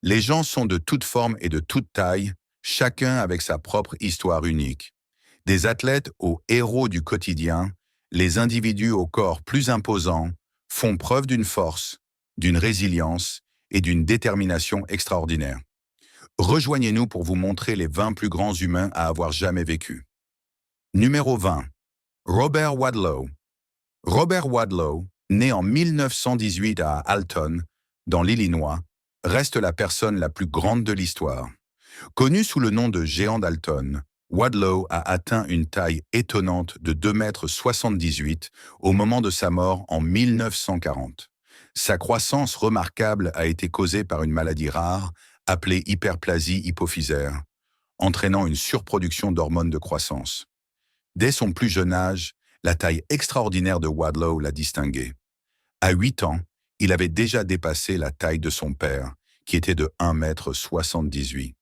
Les gens sont de toutes formes et de toutes tailles, chacun avec sa propre histoire unique. Des athlètes aux héros du quotidien, les individus au corps plus imposants font preuve d'une force, d'une résilience et d'une détermination extraordinaire. Rejoignez-nous pour vous montrer les 20 plus grands humains à avoir jamais vécu. Numéro 20. Robert Wadlow. Robert Wadlow, né en 1918 à Alton, dans l'Illinois, reste la personne la plus grande de l'histoire. Connu sous le nom de géant d'Alton, Wadlow a atteint une taille étonnante de 2,78 m au moment de sa mort en 1940. Sa croissance remarquable a été causée par une maladie rare, appelée hyperplasie hypophysaire, entraînant une surproduction d'hormones de croissance. Dès son plus jeune âge, la taille extraordinaire de Wadlow l'a distingué. À 8 ans, il avait déjà dépassé la taille de son père, qui était de 1,78 m.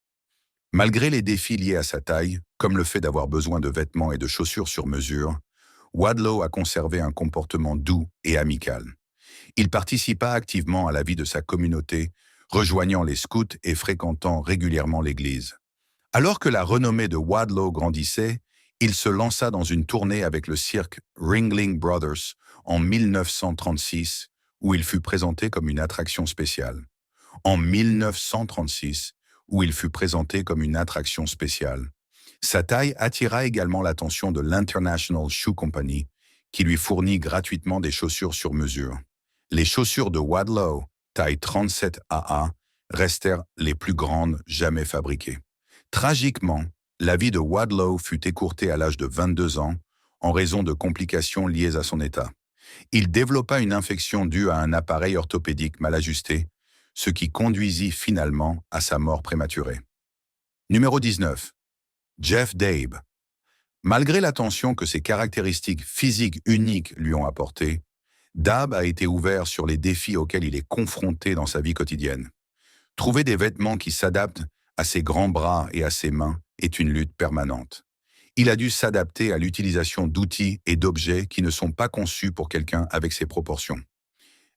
Malgré les défis liés à sa taille, comme le fait d'avoir besoin de vêtements et de chaussures sur mesure, Wadlow a conservé un comportement doux et amical. Il participa activement à la vie de sa communauté, rejoignant les scouts et fréquentant régulièrement l'église. Alors que la renommée de Wadlow grandissait, il se lança dans une tournée avec le cirque Ringling Brothers en 1936, où il fut présenté comme une attraction spéciale. En 1936, où il fut présenté comme une attraction spéciale. Sa taille attira également l'attention de l'International Shoe Company, qui lui fournit gratuitement des chaussures sur mesure. Les chaussures de Wadlow, taille 37 AA, restèrent les plus grandes jamais fabriquées. Tragiquement, la vie de Wadlow fut écourtée à l'âge de 22 ans en raison de complications liées à son état. Il développa une infection due à un appareil orthopédique mal ajusté, ce qui conduisit finalement à sa mort prématurée. Numéro 19. Jeff Dabe. Malgré l'attention que ses caractéristiques physiques uniques lui ont apportée, Dabe a été ouvert sur les défis auxquels il est confronté dans sa vie quotidienne. Trouver des vêtements qui s'adaptent à ses grands bras et à ses mains est une lutte permanente. Il a dû s'adapter à l'utilisation d'outils et d'objets qui ne sont pas conçus pour quelqu'un avec ses proportions.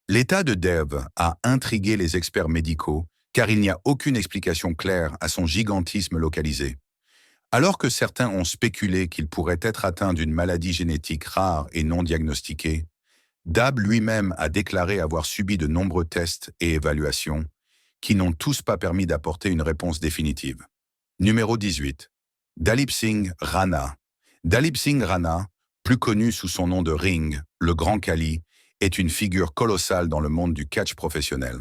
L'état de Dabe a intrigué les experts médicaux car il n'y a aucune explication claire à son gigantisme localisé. Alors que certains ont spéculé qu'il pourrait être atteint d'une maladie génétique rare et non diagnostiquée, Dabe lui-même a déclaré avoir subi de nombreux tests et évaluations qui n'ont tous pas permis d'apporter une réponse définitive. Numéro 18. Dalip Singh Rana. Dalip Singh Rana, plus connu sous son nom de ring, le Grand Khali, est une figure colossale dans le monde du catch professionnel.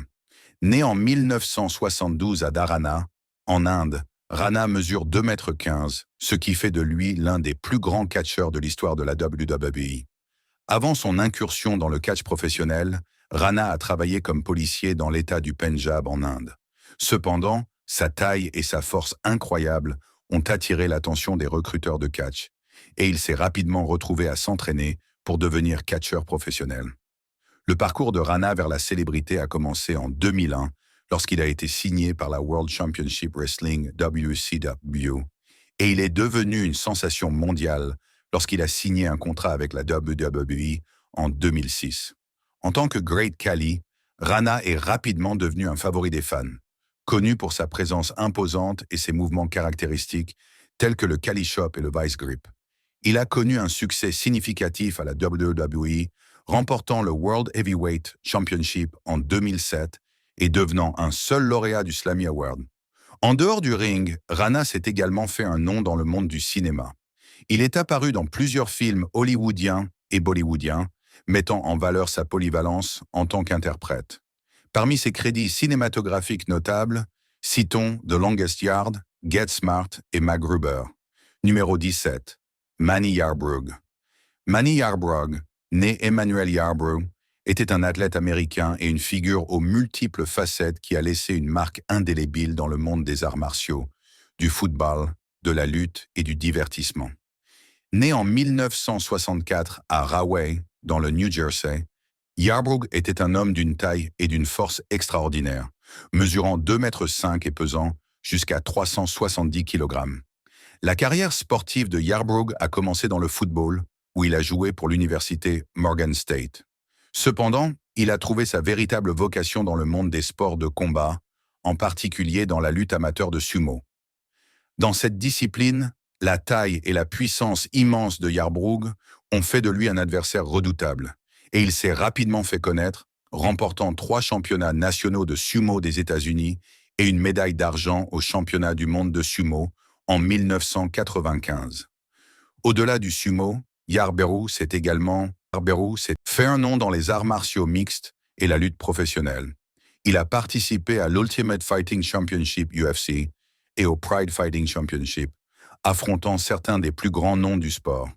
Né en 1972 à Dharana, en Inde, Rana mesure 2,15 m, ce qui fait de lui l'un des plus grands catcheurs de l'histoire de la WWE. Avant son incursion dans le catch professionnel, Rana a travaillé comme policier dans l'État du Pendjab en Inde. Cependant, sa taille et sa force incroyables ont attiré l'attention des recruteurs de catch, et il s'est rapidement retrouvé à s'entraîner pour devenir catcheur professionnel. Le parcours de Rana vers la célébrité a commencé en 2001, lorsqu'il a été signé par la World Championship Wrestling WCW, et il est devenu une sensation mondiale lorsqu'il a signé un contrat avec la WWE en 2006. En tant que Great Khali, Rana est rapidement devenu un favori des fans, connu pour sa présence imposante et ses mouvements caractéristiques tels que le Khali Chop et le Vice Grip. Il a connu un succès significatif à la WWE, remportant le World Heavyweight Championship en 2007 et devenant un seul lauréat du Slammy Award. En dehors du ring, Rana s'est également fait un nom dans le monde du cinéma. Il est apparu dans plusieurs films hollywoodiens et bollywoodiens, mettant en valeur sa polyvalence en tant qu'interprète. Parmi ses crédits cinématographiques notables, citons The Longest Yard, Get Smart et MacGruber. Numéro 17. Manny Yarbrough. Manny Yarbrough, né Emmanuel Yarbrough, était un athlète américain et une figure aux multiples facettes qui a laissé une marque indélébile dans le monde des arts martiaux, du football, de la lutte et du divertissement. Né en 1964 à Rahway, dans le New Jersey, Yarbrough était un homme d'une taille et d'une force extraordinaires, mesurant 2,5 m et pesant jusqu'à 370 kg. La carrière sportive de Yarbrough a commencé dans le football, où il a joué pour l'université Morgan State. Cependant, il a trouvé sa véritable vocation dans le monde des sports de combat en particulier dans la lutte amateur de sumo. Dans cette discipline, la taille et la puissance immense de Yarbrough ont fait de lui un adversaire redoutable, et il s'est rapidement fait connaître, remportant 3 championnats nationaux de sumo des États-Unis et une médaille d'argent au championnat du monde de sumo en 1995. Au-delà du sumo, Yarbrough s'est fait un nom dans les arts martiaux mixtes et la lutte professionnelle. Il a participé à l'Ultimate Fighting Championship UFC et au Pride Fighting Championship, affrontant certains des plus grands noms du sport.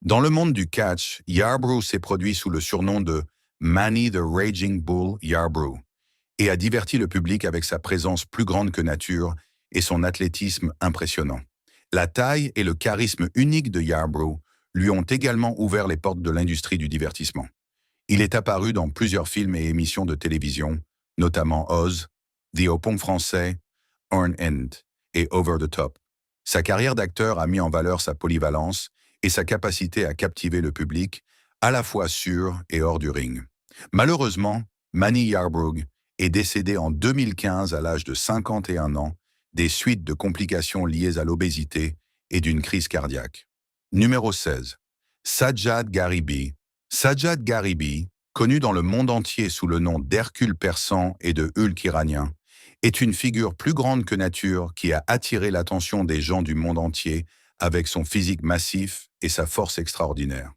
Dans le monde du catch, Yarbrough s'est produit sous le surnom de Manny the Raging Bull Yarbrough et a diverti le public avec sa présence plus grande que nature et son athlétisme impressionnant. La taille et le charisme unique de Yarbrough lui ont également ouvert les portes de l'industrie du divertissement. Il est apparu dans plusieurs films et émissions de télévision, notamment Oz, The Opon français, Earn End et Over the Top. Sa carrière d'acteur a mis en valeur sa polyvalence et sa capacité à captiver le public, à la fois sur et hors du ring. Malheureusement, Manny Yarbrough est décédé en 2015 à l'âge de 51 ans des suites de complications liées à l'obésité et d'une crise cardiaque. Numéro 16. Sajjad Gharib. Sajjad Gharib, connu dans le monde entier sous le nom d'Hercule persan et de Hulk iranien, est une figure plus grande que nature qui a attiré l'attention des gens du monde entier avec son physique massif et sa force extraordinaire.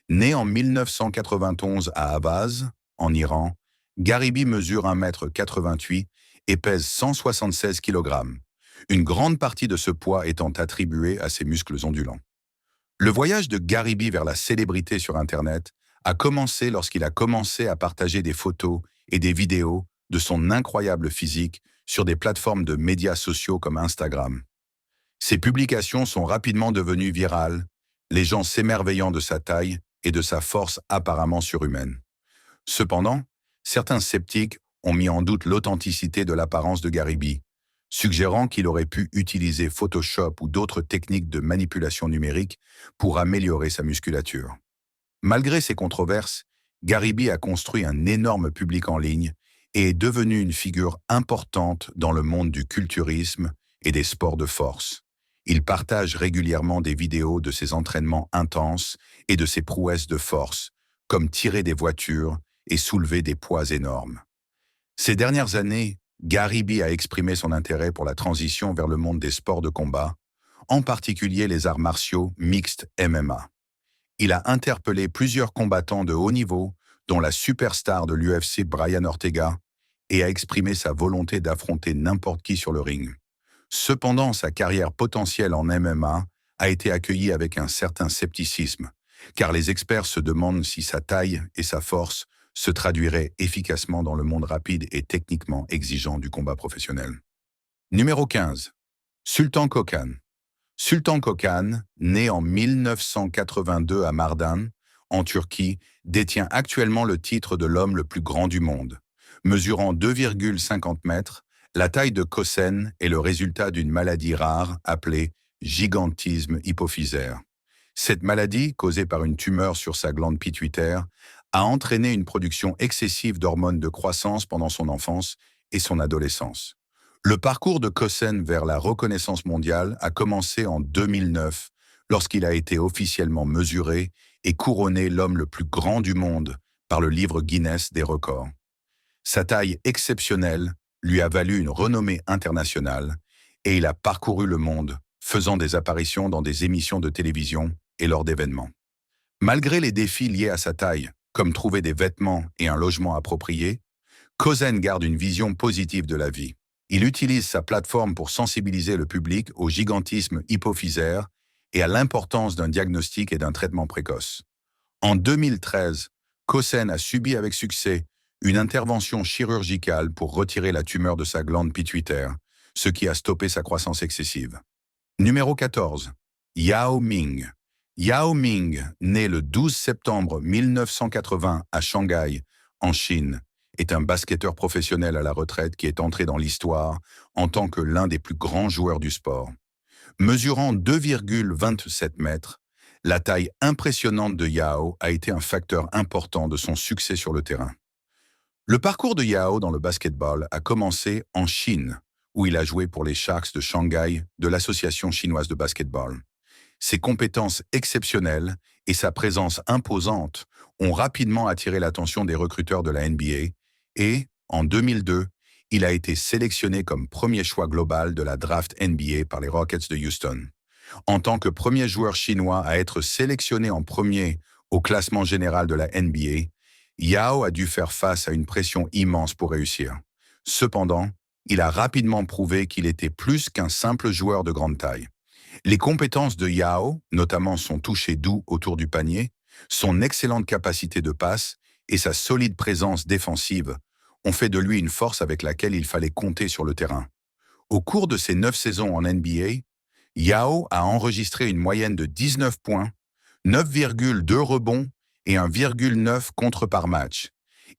Né en 1991 à Ahvaz, en Iran, Gharib mesure 1,88 m et pèse 176 kg, une grande partie de ce poids étant attribuée à ses muscles ondulants. Le voyage de Gharib vers la célébrité sur Internet a commencé lorsqu'il a commencé à partager des photos et des vidéos de son incroyable physique sur des plateformes de médias sociaux comme Instagram. Ces publications sont rapidement devenues virales, les gens s'émerveillant de sa taille et de sa force apparemment surhumaine. Cependant, certains sceptiques ont mis en doute l'authenticité de l'apparence de Gharib, suggérant qu'il aurait pu utiliser Photoshop ou d'autres techniques de manipulation numérique pour améliorer sa musculature. Malgré ces controverses, Gharib a construit un énorme public en ligne et est devenu une figure importante dans le monde du culturisme et des sports de force. Il partage régulièrement des vidéos de ses entraînements intenses et de ses prouesses de force, comme tirer des voitures et soulever des poids énormes. Ces dernières années, Gharib a exprimé son intérêt pour la transition vers le monde des sports de combat, en particulier les arts martiaux mixtes MMA. Il a interpellé plusieurs combattants de haut niveau, dont la superstar de l'UFC Brian Ortega, et a exprimé sa volonté d'affronter n'importe qui sur le ring. Cependant, sa carrière potentielle en MMA a été accueillie avec un certain scepticisme, car les experts se demandent si sa taille et sa force se traduiraient efficacement dans le monde rapide et techniquement exigeant du combat professionnel. Numéro 15. Sultan Kocan. Sultan Kocan, né en 1982 à Mardin, en Turquie, détient actuellement le titre de l'homme le plus grand du monde. Mesurant 2,50 mètres, la taille de Kocan est le résultat d'une maladie rare appelée gigantisme hypophysaire. Cette maladie, causée par une tumeur sur sa glande pituitaire, a entraîné une production excessive d'hormones de croissance pendant son enfance et son adolescence. Le parcours de Kocan vers la reconnaissance mondiale a commencé en 2009, lorsqu'il a été officiellement mesuré et couronné l'homme le plus grand du monde par le livre Guinness des records. Sa taille exceptionnelle lui a valu une renommée internationale et il a parcouru le monde, faisant des apparitions dans des émissions de télévision et lors d'événements. Malgré les défis liés à sa taille, comme trouver des vêtements et un logement approprié, Kocan garde une vision positive de la vie. Il utilise sa plateforme pour sensibiliser le public au gigantisme hypophysaire et à l'importance d'un diagnostic et d'un traitement précoce. En 2013, Kocan a subi avec succès une intervention chirurgicale pour retirer la tumeur de sa glande pituitaire, ce qui a stoppé sa croissance excessive. Numéro 14. Yao Ming. Yao Ming, né le 12 septembre 1980 à Shanghai, en Chine, est un basketteur professionnel à la retraite qui est entré dans l'histoire en tant que l'un des plus grands joueurs du sport. Mesurant 2,27 mètres, la taille impressionnante de Yao a été un facteur important de son succès sur le terrain. Le parcours de Yao dans le basketball a commencé en Chine, où il a joué pour les Sharks de Shanghai de l'Association chinoise de basketball. Ses compétences exceptionnelles et sa présence imposante ont rapidement attiré l'attention des recruteurs de la NBA et, en 2002, il a été sélectionné comme premier choix global de la draft NBA par les Rockets de Houston. En tant que premier joueur chinois à être sélectionné en premier au classement général de la NBA, Yao a dû faire face à une pression immense pour réussir. Cependant, il a rapidement prouvé qu'il était plus qu'un simple joueur de grande taille. Les compétences de Yao, notamment son toucher doux autour du panier, son excellente capacité de passe et sa solide présence défensive, ont fait de lui une force avec laquelle il fallait compter sur le terrain. Au cours de ses 9 saisons en NBA, Yao a enregistré une moyenne de 19 points, 9,2 rebonds et 1,9 contre par match.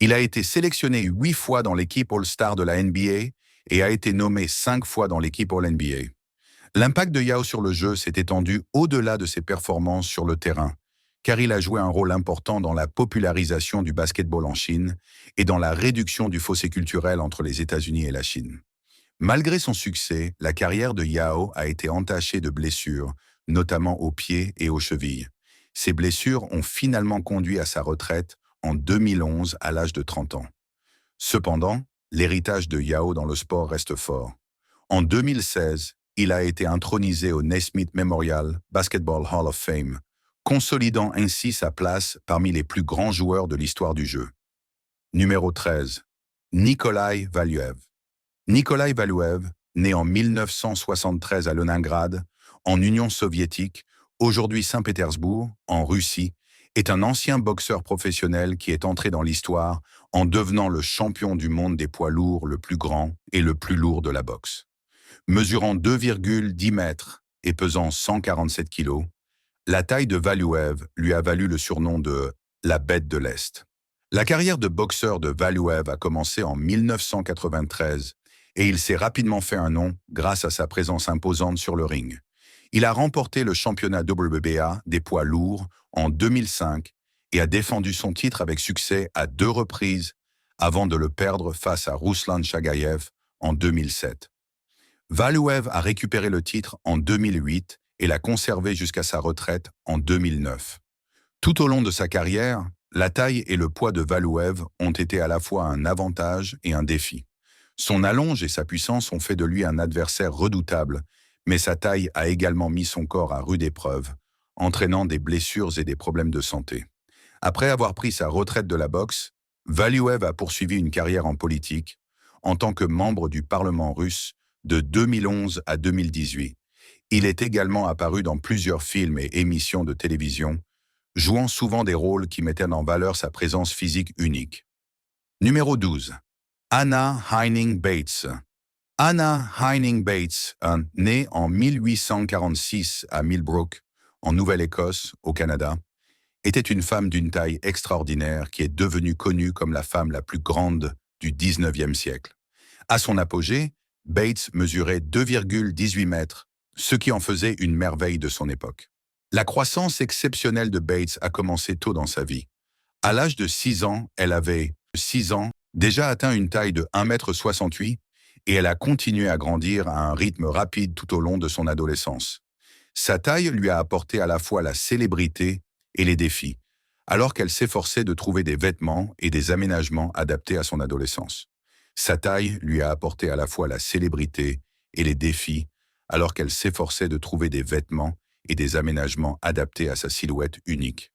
Il a été sélectionné 8 fois dans l'équipe All-Star de la NBA et a été nommé 5 fois dans l'équipe All-NBA. L'impact de Yao sur le jeu s'est étendu au-delà de ses performances sur le terrain, car il a joué un rôle important dans la popularisation du basketball en Chine et dans la réduction du fossé culturel entre les États-Unis et la Chine. Malgré son succès, la carrière de Yao a été entachée de blessures, notamment aux pieds et aux chevilles. Ces blessures ont finalement conduit à sa retraite en 2011 à l'âge de 30 ans. Cependant, l'héritage de Yao dans le sport reste fort. En 2016, il a été intronisé au Naismith Memorial Basketball Hall of Fame, consolidant ainsi sa place parmi les plus grands joueurs de l'histoire du jeu. Numéro 13. Nikolai Valuev. Nikolai Valuev, né en 1973 à Leningrad, en Union soviétique, aujourd'hui Saint-Pétersbourg, en Russie, est un ancien boxeur professionnel qui est entré dans l'histoire en devenant le champion du monde des poids lourds le plus grand et le plus lourd de la boxe. Mesurant 2,10 mètres et pesant 147 kilos, la taille de Valuev lui a valu le surnom de « la bête de l'Est ». La carrière de boxeur de Valuev a commencé en 1993 et il s'est rapidement fait un nom grâce à sa présence imposante sur le ring. Il a remporté le championnat WBA des poids lourds en 2005 et a défendu son titre avec succès à 2 reprises avant de le perdre face à Ruslan Chagayev en 2007. Valuev a récupéré le titre en 2008 et l'a conservé jusqu'à sa retraite en 2009. Tout au long de sa carrière, la taille et le poids de Valuev ont été à la fois un avantage et un défi. Son allonge et sa puissance ont fait de lui un adversaire redoutable, mais sa taille a également mis son corps à rude épreuve, entraînant des blessures et des problèmes de santé. Après avoir pris sa retraite de la boxe, Valuev a poursuivi une carrière en politique, en tant que membre du Parlement russe de 2011 à 2018. Il est également apparu dans plusieurs films et émissions de télévision, jouant souvent des rôles qui mettaient en valeur sa présence physique unique. Numéro 12. Anna Heining Bates. Anna Heining Bates, née en 1846 à Millbrook, en Nouvelle-Écosse, au Canada, était une femme d'une taille extraordinaire qui est devenue connue comme la femme la plus grande du 19e siècle. À son apogée, Bates mesurait 2,18 mètres, ce qui en faisait une merveille de son époque. La croissance exceptionnelle de Bates a commencé tôt dans sa vie. À l'âge de 6 ans, elle avait 6 ans, déjà atteint une taille de 1,68 m et elle a continué à grandir à un rythme rapide tout au long de son adolescence. Sa taille lui a apporté à la fois la célébrité et les défis, alors qu'elle s'efforçait de trouver des vêtements et des aménagements adaptés à son adolescence. Sa taille lui a apporté à la fois la célébrité et les défis, alors qu'elle s'efforçait de trouver des vêtements et des aménagements adaptés à sa silhouette unique.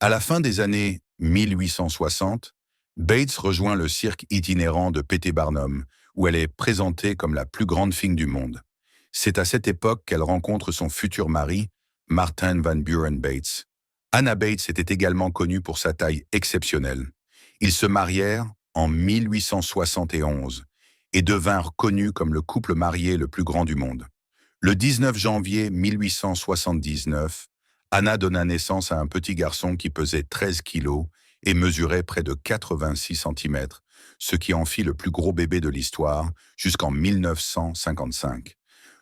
À la fin des années 1860, Bates rejoint le cirque itinérant de P.T. Barnum, où elle est présentée comme la plus grande fille du monde. C'est à cette époque qu'elle rencontre son futur mari, Martin Van Buren Bates. Anna Bates était également connue pour sa taille exceptionnelle. Ils se marièrent en 1871 et devinrent connus comme le couple marié le plus grand du monde. Le 19 janvier 1879, Anna donna naissance à un petit garçon qui pesait 13 kilos et mesurait près de 86 cm, ce qui en fit le plus gros bébé de l'histoire jusqu'en 1955.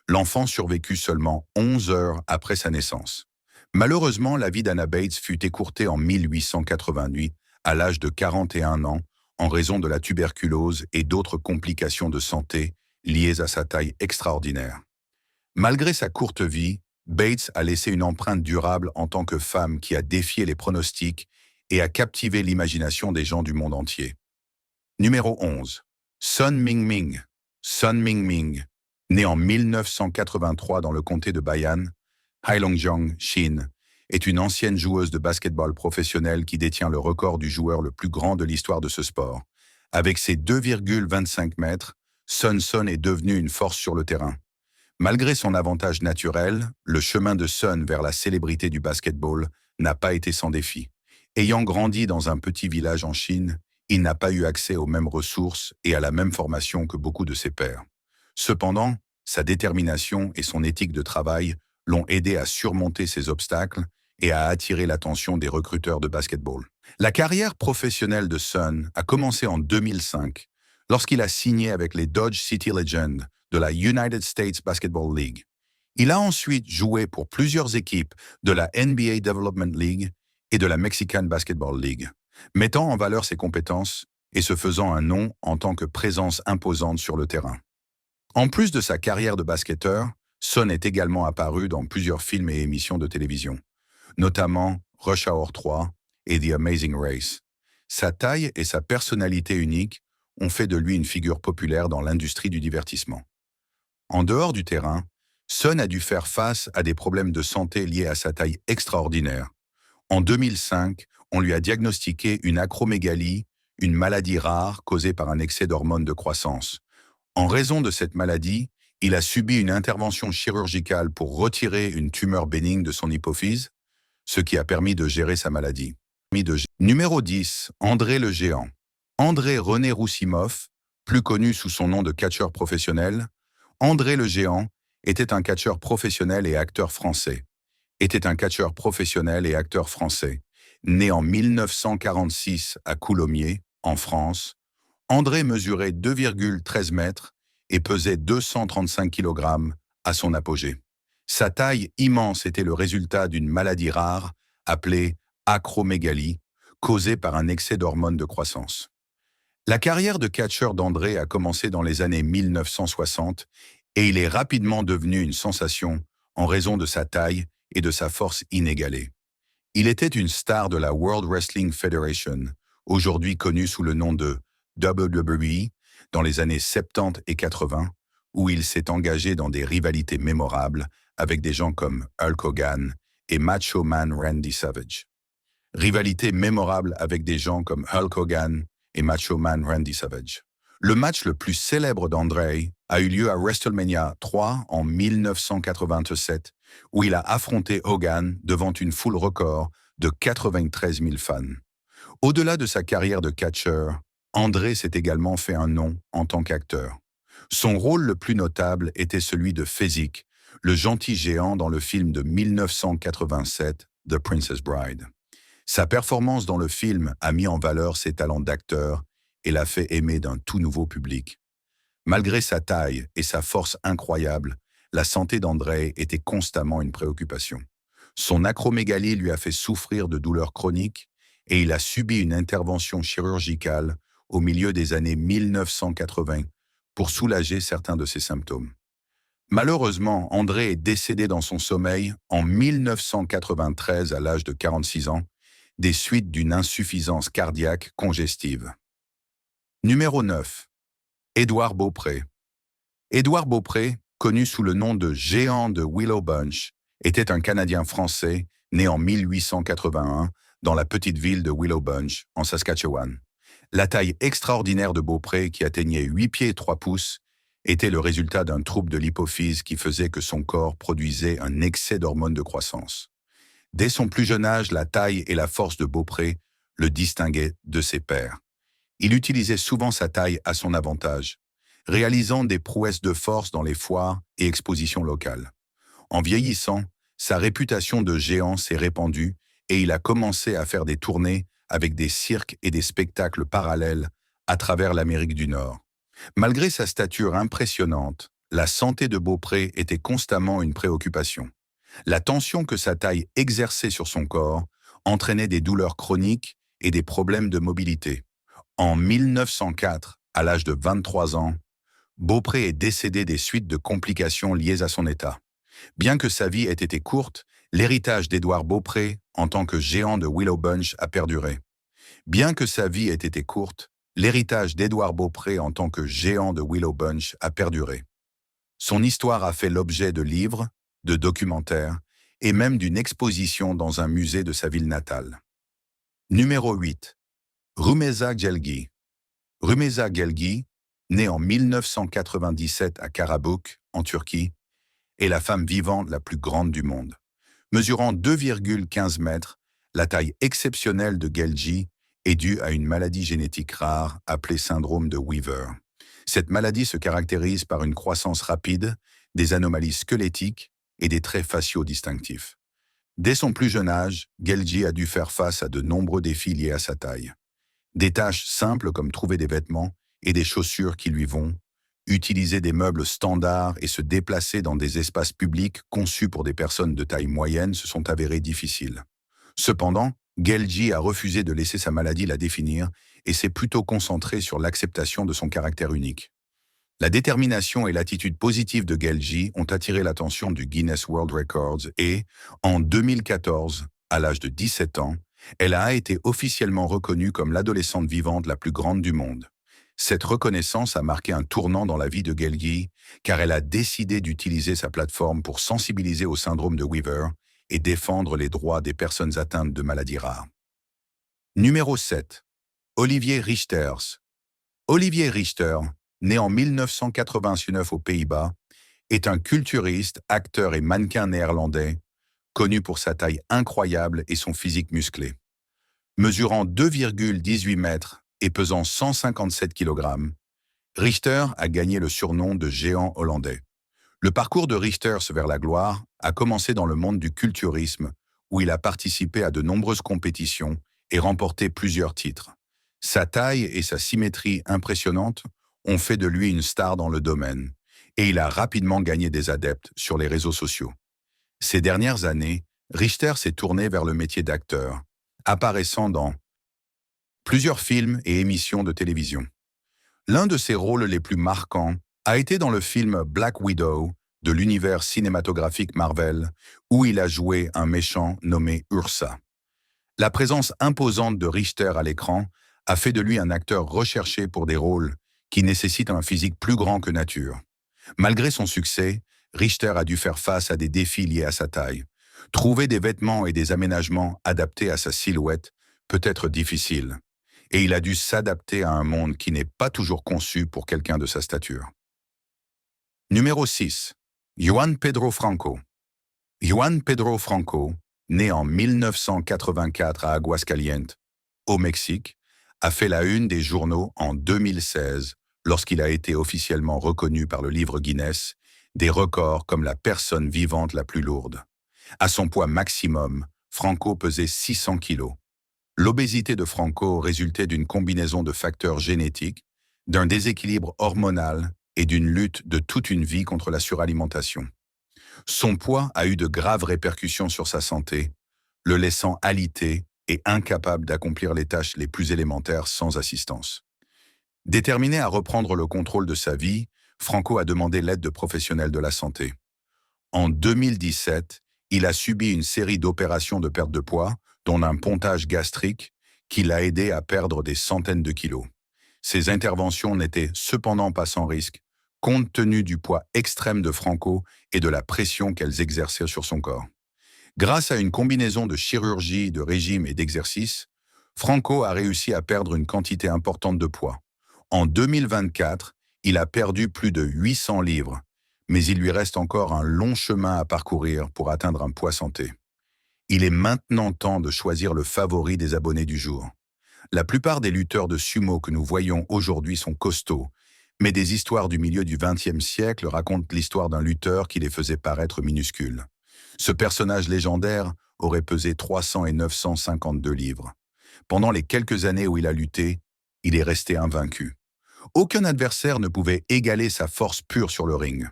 L'enfant survécut seulement 11 heures après sa naissance. Malheureusement, la vie d'Anna Bates fut écourtée en 1888, à l'âge de 41 ans, en raison de la tuberculose et d'autres complications de santé liées à sa taille extraordinaire. Malgré sa courte vie, Bates a laissé une empreinte durable en tant que femme qui a défié les pronostics et a captivé l'imagination des gens du monde entier. Numéro 11. Sun Mingming. Sun Mingming, née en 1983 dans le comté de Baian, Heilongjiang, Chine, est une ancienne joueuse de basketball professionnelle qui détient le record du joueur le plus grand de l'histoire de ce sport. Avec ses 2,25 mètres, Sun Sun est devenue une force sur le terrain. Malgré son avantage naturel, le chemin de Sun vers la célébrité du basketball n'a pas été sans défi. Ayant grandi dans un petit village en Chine, il n'a pas eu accès aux mêmes ressources et à la même formation que beaucoup de ses pairs. Cependant, sa détermination et son éthique de travail l'ont aidé à surmonter ces obstacles et à attirer l'attention des recruteurs de basketball. La carrière professionnelle de Sun a commencé en 2005, lorsqu'il a signé avec les Dodge City Legends de la United States Basketball League. Il a ensuite joué pour plusieurs équipes de la NBA Development League et de la Mexican Basketball League, mettant en valeur ses compétences et se faisant un nom en tant que présence imposante sur le terrain. En plus de sa carrière de basketteur, Sun est également apparu dans plusieurs films et émissions de télévision, notamment Rush Hour 3 et The Amazing Race. Sa taille et sa personnalité unique ont fait de lui une figure populaire dans l'industrie du divertissement. En dehors du terrain, Sun a dû faire face à des problèmes de santé liés à sa taille extraordinaire. En 2005, on lui a diagnostiqué une acromégalie, une maladie rare causée par un excès d'hormones de croissance. En raison de cette maladie, il a subi une intervention chirurgicale pour retirer une tumeur bénigne de son hypophyse, ce qui a permis de gérer sa maladie. Numéro 10. André le Géant. André René Roussimov, plus connu sous son nom de catcheur professionnel, André le Géant était un catcheur professionnel et acteur français. Né en 1946 à Coulommiers, en France, André mesurait 2,13 mètres et pesait 235 kg à son apogée. Sa taille immense était le résultat d'une maladie rare appelée acromégalie, causée par un excès d'hormones de croissance. La carrière de catcheur d'André a commencé dans les années 1960 et il est rapidement devenu une sensation en raison de sa taille et de sa force inégalée. Il était une star de la World Wrestling Federation, aujourd'hui connue sous le nom de WWE, dans les années 70 et 80, où il s'est engagé dans des rivalités mémorables avec des gens comme Hulk Hogan et Macho Man Randy Savage. Rivalité mémorable avec des gens comme Hulk Hogan et Macho Man Randy Savage. Le match le plus célèbre d'André a eu lieu à WrestleMania 3 en 1987, où il a affronté Hogan devant une foule record de 93 000 fans. Au-delà de sa carrière de catcheur, André s'est également fait un nom en tant qu'acteur. Son rôle le plus notable était celui de Fezzik, le gentil géant dans le film de 1987, The Princess Bride. Sa performance dans le film a mis en valeur ses talents d'acteur et l'a fait aimer d'un tout nouveau public. Malgré sa taille et sa force incroyable, la santé d'André était constamment une préoccupation. Son acromégalie lui a fait souffrir de douleurs chroniques et il a subi une intervention chirurgicale au milieu des années 1980 pour soulager certains de ses symptômes. Malheureusement, André est décédé dans son sommeil en 1993 à l'âge de 46 ans, des suites d'une insuffisance cardiaque congestive. Numéro 9. Édouard Beaupré. Édouard Beaupré, connu sous le nom de Géant de Willow Bunch, était un Canadien français né en 1881 dans la petite ville de Willow Bunch, en Saskatchewan. La taille extraordinaire de Beaupré, qui atteignait 8 pieds et 3 pouces, était le résultat d'un trouble de l'hypophyse qui faisait que son corps produisait un excès d'hormones de croissance. Dès son plus jeune âge, la taille et la force de Beaupré le distinguaient de ses pairs. Il utilisait souvent sa taille à son avantage, réalisant des prouesses de force dans les foires et expositions locales. En vieillissant, sa réputation de géant s'est répandue et il a commencé à faire des tournées avec des cirques et des spectacles parallèles à travers l'Amérique du Nord. Malgré sa stature impressionnante, la santé de Beaupré était constamment une préoccupation. La tension que sa taille exerçait sur son corps entraînait des douleurs chroniques et des problèmes de mobilité. En 1904, à l'âge de 23 ans, Beaupré est décédé des suites de complications liées à son état. Bien que sa vie ait été courte, l'héritage d'Édouard Beaupré, en tant que géant de Willow Bunch, a perduré. Bien que sa vie ait été courte, l'héritage d'Édouard Beaupré en tant que géant de Willow Bunch a perduré. Son histoire a fait l'objet de livres, de documentaires et même d'une exposition dans un musée de sa ville natale. Numéro 8. Rumeysa Gelgi. Rumeysa Gelgi, née en 1997 à Karabük, en Turquie, est la femme vivante la plus grande du monde. Mesurant 2,15 mètres, la taille exceptionnelle de Gelgi est due à une maladie génétique rare appelée syndrome de Weaver. Cette maladie se caractérise par une croissance rapide, des anomalies squelettiques et des traits faciaux distinctifs. Dès son plus jeune âge, Gelgi a dû faire face à de nombreux défis liés à sa taille. Des tâches simples comme trouver des vêtements et des chaussures qui lui vont, utiliser des meubles standards et se déplacer dans des espaces publics conçus pour des personnes de taille moyenne se sont avérées difficiles. Cependant, Gelgi a refusé de laisser sa maladie la définir et s'est plutôt concentré sur l'acceptation de son caractère unique. La détermination et l'attitude positive de Gelgi ont attiré l'attention du Guinness World Records et, en 2014, à l'âge de 17 ans, elle a été officiellement reconnue comme l'adolescente vivante la plus grande du monde. Cette reconnaissance a marqué un tournant dans la vie de Gelgi, car elle a décidé d'utiliser sa plateforme pour sensibiliser au syndrome de Weaver et défendre les droits des personnes atteintes de maladies rares. Numéro 7. Olivier Richters. Olivier Richter, né en 1989 aux Pays-Bas, est un culturiste, acteur et mannequin néerlandais, connu pour sa taille incroyable et son physique musclé. Mesurant 2,18 mètres et pesant 157 kg, Richter a gagné le surnom de géant hollandais. Le parcours de Richters vers la gloire a commencé dans le monde du culturisme, où il a participé à de nombreuses compétitions et remporté plusieurs titres. Sa taille et sa symétrie impressionnante ont fait de lui une star dans le domaine, et il a rapidement gagné des adeptes sur les réseaux sociaux. Ces dernières années, Richter s'est tourné vers le métier d'acteur, apparaissant dans plusieurs films et émissions de télévision. L'un de ses rôles les plus marquants a été dans le film Black Widow de l'univers cinématographique Marvel, où il a joué un méchant nommé Ursa. La présence imposante de Richter à l'écran a fait de lui un acteur recherché pour des rôles qui nécessitent un physique plus grand que nature. Malgré son succès, Richter a dû faire face à des défis liés à sa taille. Trouver des vêtements et des aménagements adaptés à sa silhouette peut être difficile, et il a dû s'adapter à un monde qui n'est pas toujours conçu pour quelqu'un de sa stature. Numéro 6. Juan Pedro Franco. Juan Pedro Franco, né en 1984 à Aguascalientes, au Mexique, a fait la une des journaux en 2016 lorsqu'il a été officiellement reconnu par le livre Guinness des records comme la personne vivante la plus lourde. À son poids maximum, Franco pesait 600 kilos. L'obésité de Franco résultait d'une combinaison de facteurs génétiques, d'un déséquilibre hormonal et d'une lutte de toute une vie contre la suralimentation. Son poids a eu de graves répercussions sur sa santé, le laissant alité et incapable d'accomplir les tâches les plus élémentaires sans assistance. Déterminé à reprendre le contrôle de sa vie, Franco a demandé l'aide de professionnels de la santé. En 2017, il a subi une série d'opérations de perte de poids, dont un pontage gastrique, qui l'a aidé à perdre des centaines de kilos. Ces interventions n'étaient cependant pas sans risque, compte tenu du poids extrême de Franco et de la pression qu'elles exerçaient sur son corps. Grâce à une combinaison de chirurgie, de régime et d'exercice, Franco a réussi à perdre une quantité importante de poids. En 2024, il a perdu plus de 800 livres, mais il lui reste encore un long chemin à parcourir pour atteindre un poids santé. Il est maintenant temps de choisir le favori des abonnés du jour. La plupart des lutteurs de sumo que nous voyons aujourd'hui sont costauds, mais des histoires du milieu du XXe siècle racontent l'histoire d'un lutteur qui les faisait paraître minuscules. Ce personnage légendaire aurait pesé 300 et 952 livres. Pendant les quelques années où il a lutté, il est resté invaincu. Aucun adversaire ne pouvait égaler sa force pure sur le ring.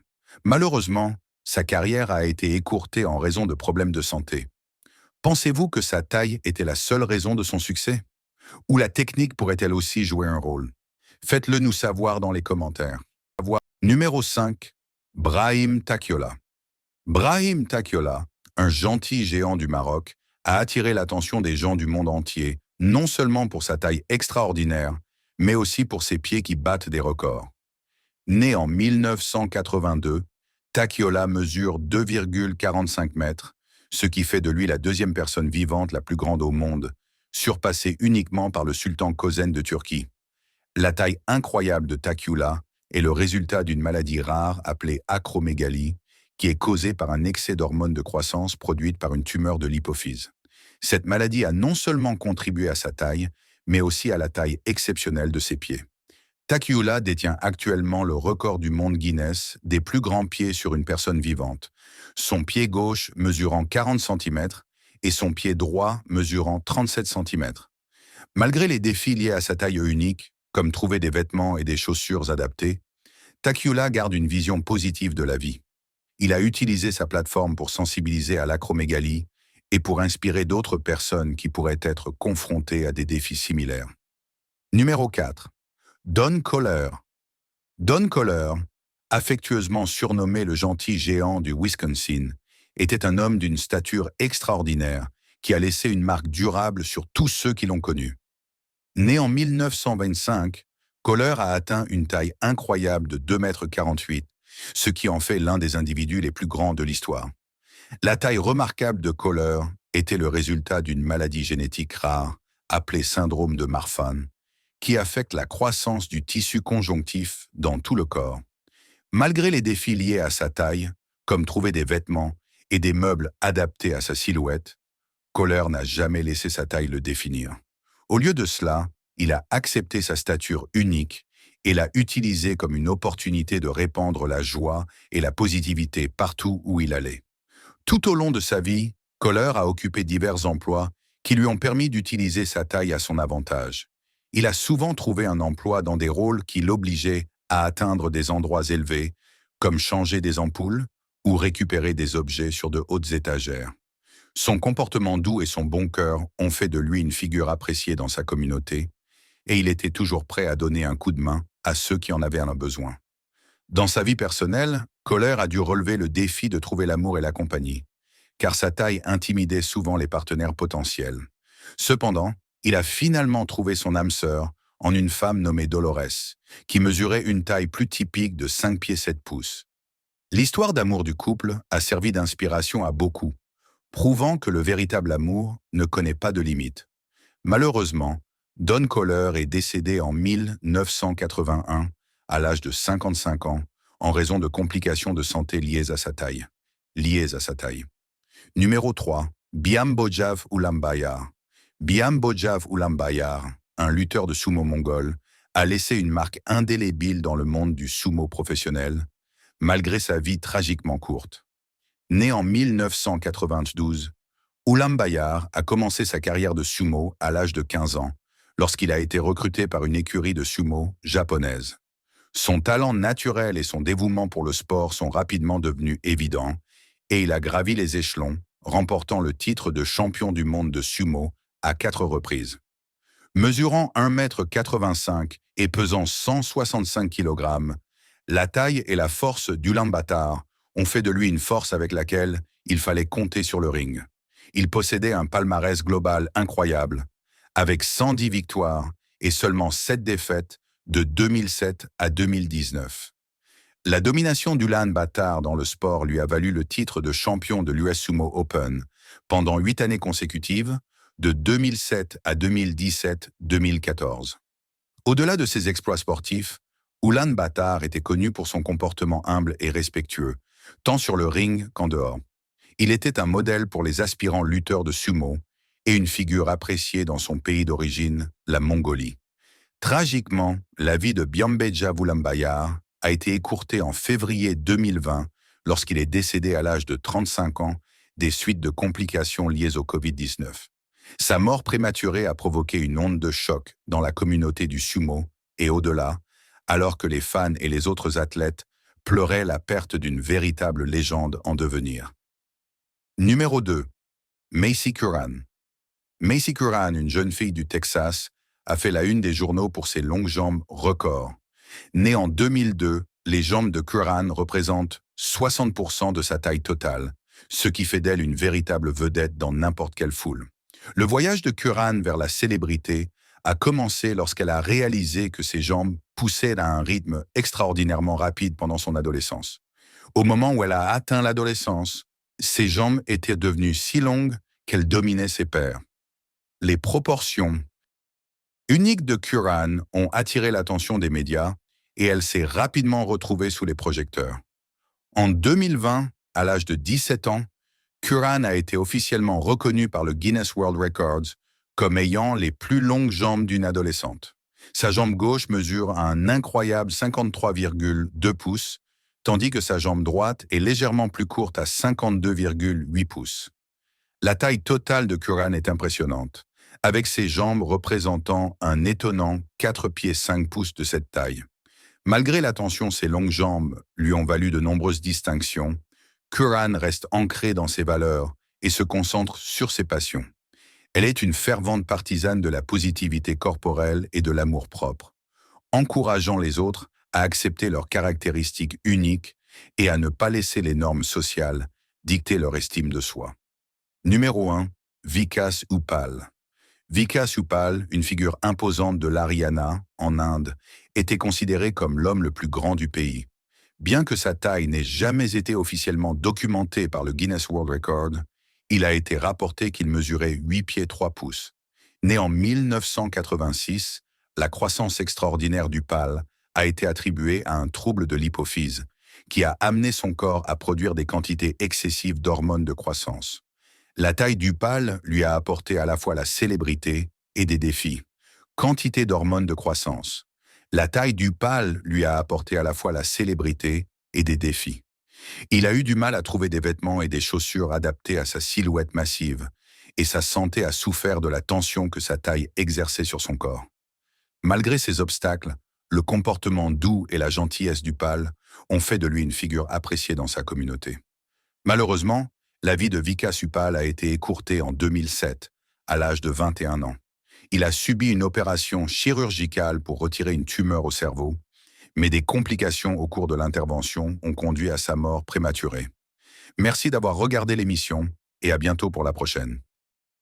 Malheureusement, sa carrière a été écourtée en raison de problèmes de santé. Pensez-vous que sa taille était la seule raison de son succès? Ou la technique pourrait-elle aussi jouer un rôle? Faites-le nous savoir dans les commentaires. Numéro 5, Brahim Takiola. Brahim Takiola, un gentil géant du Maroc, a attiré l'attention des gens du monde entier, non seulement pour sa taille extraordinaire, mais aussi pour ses pieds qui battent des records. Né en 1982, Takiola mesure 2,45 mètres, ce qui fait de lui la deuxième personne vivante la plus grande au monde, surpassée uniquement par le sultan Kösen de Turquie. La taille incroyable de Takiola est le résultat d'une maladie rare appelée acromégalie, qui est causée par un excès d'hormones de croissance produite par une tumeur de l'hypophyse. Cette maladie a non seulement contribué à sa taille, mais aussi à la taille exceptionnelle de ses pieds. Takiola détient actuellement le record du monde Guinness des plus grands pieds sur une personne vivante, son pied gauche mesurant 40 cm et son pied droit mesurant 37 cm. Malgré les défis liés à sa taille unique, comme trouver des vêtements et des chaussures adaptés, Takiola garde une vision positive de la vie. Il a utilisé sa plateforme pour sensibiliser à l'acromégalie et pour inspirer d'autres personnes qui pourraient être confrontées à des défis similaires. Numéro 4. Don Kohler. Don Kohler, affectueusement surnommé le gentil géant du Wisconsin, était un homme d'une stature extraordinaire qui a laissé une marque durable sur tous ceux qui l'ont connu. Né en 1925, Kohler a atteint une taille incroyable de 2,48 m, ce qui en fait l'un des individus les plus grands de l'histoire. La taille remarquable de Kohler était le résultat d'une maladie génétique rare, appelée syndrome de Marfan, qui affecte la croissance du tissu conjonctif dans tout le corps. Malgré les défis liés à sa taille, comme trouver des vêtements et des meubles adaptés à sa silhouette, Kohler n'a jamais laissé sa taille le définir. Au lieu de cela, il a accepté sa stature unique et l'a utilisée comme une opportunité de répandre la joie et la positivité partout où il allait. Tout au long de sa vie, Kohler a occupé divers emplois qui lui ont permis d'utiliser sa taille à son avantage. Il a souvent trouvé un emploi dans des rôles qui l'obligeaient à atteindre des endroits élevés, comme changer des ampoules ou récupérer des objets sur de hautes étagères. Son comportement doux et son bon cœur ont fait de lui une figure appréciée dans sa communauté, et il était toujours prêt à donner un coup de main à ceux qui en avaient un besoin. Dans sa vie personnelle, Kohler a dû relever le défi de trouver l'amour et la compagnie, car sa taille intimidait souvent les partenaires potentiels. Cependant, il a finalement trouvé son âme sœur en une femme nommée Dolores, qui mesurait une taille plus typique de 5 pieds 7 pouces. L'histoire d'amour du couple a servi d'inspiration à beaucoup, prouvant que le véritable amour ne connaît pas de limites. Malheureusement, Don Kohler est décédé en 1981, à l'âge de 55 ans, en raison de complications de santé liées à sa taille. Numéro 3. Biam Bojave Ulambayar. Biam Bojave Ulambayar, un lutteur de sumo mongol, a laissé une marque indélébile dans le monde du sumo professionnel, malgré sa vie tragiquement courte. Né en 1992, Ulambayar a commencé sa carrière de sumo à l'âge de 15 ans, lorsqu'il a été recruté par une écurie de sumo japonaise. Son talent naturel et son dévouement pour le sport sont rapidement devenus évidents, et il a gravi les échelons, remportant le titre de champion du monde de sumo à 4 reprises. Mesurant 1,85 m et pesant 165 kg, la taille et la force d'Ulambayar ont fait de lui une force avec laquelle il fallait compter sur le ring. Il possédait un palmarès global incroyable, avec 110 victoires et seulement 7 défaites de 2007 à 2019. La domination d'Ulambayar dans le sport lui a valu le titre de champion de l'US Sumo Open pendant 8 années consécutives, de 2007 à 2017-2014. Au-delà de ses exploits sportifs, Ulambayar était connu pour son comportement humble et respectueux, tant sur le ring qu'en dehors. Il était un modèle pour les aspirants lutteurs de sumo et une figure appréciée dans son pays d'origine, la Mongolie. Tragiquement, la vie de Biam Bojave Ulambayar a été écourtée en février 2020 lorsqu'il est décédé à l'âge de 35 ans des suites de complications liées au Covid-19. Sa mort prématurée a provoqué une onde de choc dans la communauté du sumo et au-delà, alors que les fans et les autres athlètes pleuraient la perte d'une véritable légende en devenir. Numéro 2. Macy Curran. Macy Curran, une jeune fille du Texas, a fait la une des journaux pour ses longues jambes records. Né en 2002, les jambes de Curran représentent 60% de sa taille totale, ce qui fait d'elle une véritable vedette dans n'importe quelle foule. Le voyage de Curran vers la célébrité a commencé lorsqu'elle a réalisé que ses jambes poussaient à un rythme extraordinairement rapide pendant son adolescence. Au moment où elle a atteint l'adolescence, ses jambes étaient devenues si longues qu'elles dominaient ses pairs. Les proportions uniques de Curran ont attiré l'attention des médias et elle s'est rapidement retrouvée sous les projecteurs. En 2020, à l'âge de 17 ans, Curran a été officiellement reconnue par le Guinness World Records comme ayant les plus longues jambes d'une adolescente. Sa jambe gauche mesure un incroyable 53,2 pouces, tandis que sa jambe droite est légèrement plus courte à 52,8 pouces. La taille totale de Curran est impressionnante, avec ses jambes représentant un étonnant 4 pieds 5 pouces de cette taille. Malgré l'attention, ses longues jambes lui ont valu de nombreuses distinctions. Curran reste ancrée dans ses valeurs et se concentre sur ses passions. Elle est une fervente partisane de la positivité corporelle et de l'amour-propre, encourageant les autres à accepter leurs caractéristiques uniques et à ne pas laisser les normes sociales dicter leur estime de soi. Numéro 1. Vikas Uppal. Vikas Uppal, une figure imposante de l'Haryana, en Inde, était considéré comme l'homme le plus grand du pays. Bien que sa taille n'ait jamais été officiellement documentée par le Guinness World Record, il a été rapporté qu'il mesurait 8 pieds 3 pouces. Né en 1986, la croissance extraordinaire d'Uppal a été attribuée à un trouble de l'hypophyse, qui a amené son corps à produire des quantités excessives d'hormones de croissance. La taille d'Uppal lui a apporté à la fois la célébrité et des défis. Quantité d'hormones de croissance. La taille d'Uppal lui a apporté à la fois la célébrité et des défis. Il a eu du mal à trouver des vêtements et des chaussures adaptés à sa silhouette massive, et sa santé a souffert de la tension que sa taille exerçait sur son corps. Malgré ces obstacles, le comportement doux et la gentillesse d'Uppal ont fait de lui une figure appréciée dans sa communauté. Malheureusement, la vie de Vikas Uppal a été écourtée en 2007, à l'âge de 21 ans. Il a subi une opération chirurgicale pour retirer une tumeur au cerveau, mais des complications au cours de l'intervention ont conduit à sa mort prématurée. Merci d'avoir regardé l'émission et à bientôt pour la prochaine.